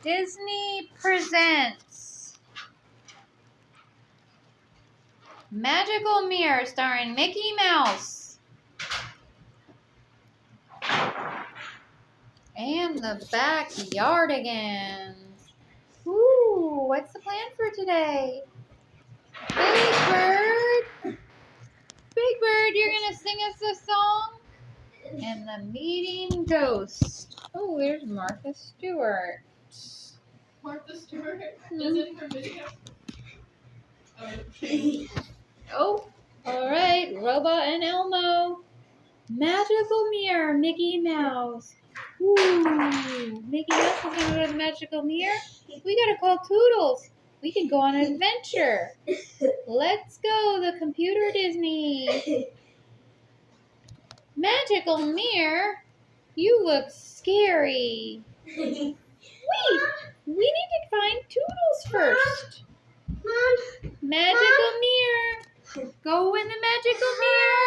Disney presents Magical Mirror starring Mickey Mouse. And the Backyardigans. Ooh, what's the plan for today? Big Bird, you're gonna sing us a song? And the Meeting Ghost. Oh, there's Martha Stewart. Martha Stewart is in her video. Oh, all right, Robot and Elmo. Magical Mirror, Mickey Mouse. Ooh, Mickey Mouse is gonna go to the magical mirror. We gotta call Toodles. We can go on an adventure. Let's go, the computer Disney. Magical mirror, you look scary. Wait, we need to find Toodles first. Mom. Magical mirror, go in the magical mirror.